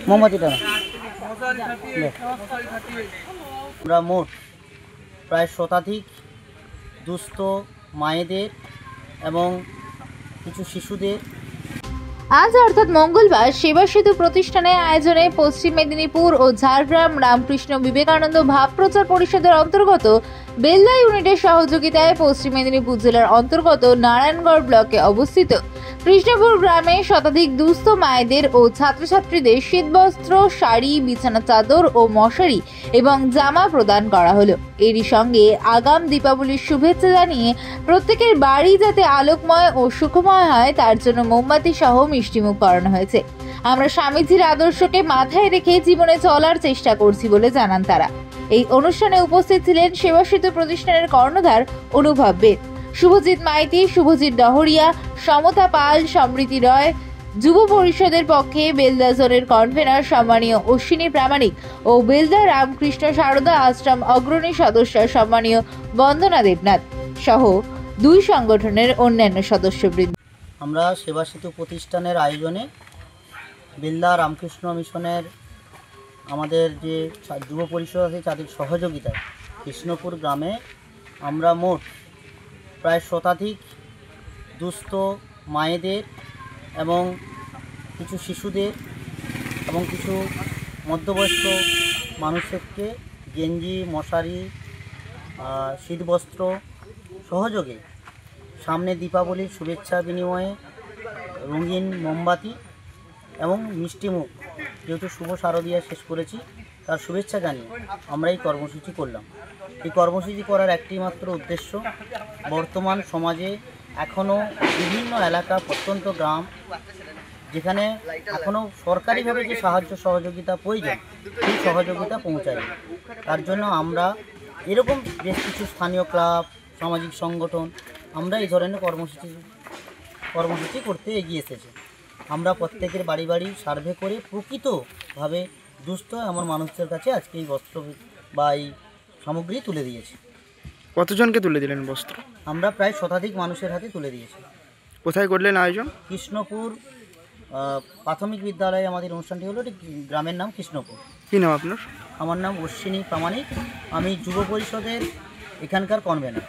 মোমবাতিটা না। আমরা মোট প্রায় শতাধিক দুস্থ মায়েদের এবং কিছু শিশুদের আজ অর্থাৎ মঙ্গলবার সেবা সেতু প্রতিষ্ঠানের আয়োজনে পশ্চিম মেদিনীপুর ও ঝাড়গ্রাম রামকৃষ্ণ বিবেকানন্দ ভাব প্রচার পরিষদের অন্তর্গত বেলদা ইউনিটের সহযোগিতায় পশ্চিম মেদিনীপুর জেলার অন্তর্গত নারায়ণগড় ব্লকে অবস্থিত কৃষ্ণপুর গ্রামে শতাধিক দুস্থ মায়েদের ও ছাত্রছাত্রীদের শীতবস্ত্র, শাড়ি, বিছানা চাদর ও মশারি এবং জামা প্রদান করা হলো। এরই সঙ্গে আগাম দীপাবলির শুভেচ্ছা জানিয়ে প্রত্যেকের বাড়ি যাতে আলোকময় ও সুখময় হয় তার জন্য মোমবাতি সহ মিষ্টিমুখ করানো হয়েছে। আমরা স্বামীজির আদর্শকে মাথায় রেখে জীবনে চলার চেষ্টা করছি বলে জানান তারা। এই অনুষ্ঠানে উপস্থিত ছিলেন সেবা সেতু প্রতিষ্ঠানের কর্ণধার অনুভব বেদ, শুভজিৎ মাইতি, শুভজিৎ ডহরিয়া, সমতা পাল, সমৃতি রয়, যুব পরিষদের পক্ষে বেলদা জোনের কনভেনার সম্মানীয় অশ্বিনী প্রামাণিক ও বেলদা রামকৃষ্ণ সারদা আশ্রম অগ্রণী সদস্য সম্মানীয় বন্দনা দেবনাথ সহ দুই সংগঠনের অন্যান্য সদস্যবৃন্দ। আমরা সেবা সেতু প্রতিষ্ঠানের আয়োজনে বেলদা রামকৃষ্ণ মিশনের আমাদের যে যুব পরিষদ আছে তাদের সহযোগিতায় কৃষ্ণপুর গ্রামে আমরা মোট প্রায় শতাধিক দুস্থ মায়েদের এবং কিছু শিশুদের এবং কিছু মধ্যবয়স্ক মানুষকে গেঞ্জি, মশারি, শীতবস্ত্র সহযোগে সামনে দীপাবলির শুভেচ্ছা বিনিময়ে রঙিন মোমবাতি এবং মিষ্টিমুখ, যেহেতু শুভ শারদীয়া শেষ করেছি তার শুভেচ্ছা জানিয়ে আমরা এই কর্মসূচি করলাম। এই কর্মসূচি করার একটি মাত্র উদ্দেশ্য, বর্তমান সমাজে এখনও বিভিন্ন এলাকা, প্রত্যন্ত গ্রাম যেখানে এখনও সরকারিভাবে যে সাহায্য সহযোগিতা প্রয়োজন সেই সহযোগিতা পৌঁছায়। তার জন্য আমরা এরকম বেশ কিছু স্থানীয় ক্লাব, সামাজিক সংগঠন আমরা এই ধরনের কর্মসূচি করতে এগিয়ে এসেছি। আমরা প্রত্যেকের বাড়ি বাড়ি সার্ভে করে প্রকৃতভাবে দুস্থ এমন মানুষদের কাছে আজকে এই বস্ত্র বা এই সামগ্রী তুলে দিয়েছি। কতজনকে তুলে দিলেন বস্ত্র? আমরা প্রায় শতাধিক মানুষের হাতে তুলে দিয়েছি। কোথায় করলেন আয়োজন? কৃষ্ণপুর প্রাথমিক বিদ্যালয়ে আমাদের অনুষ্ঠানটি হলো। গ্রামের নাম কৃষ্ণপুর। কী নাম আপনার? আমার নাম অশ্বিনী প্রামাণিক, আমি যুব পরিষদের এখানকার কনভেনার।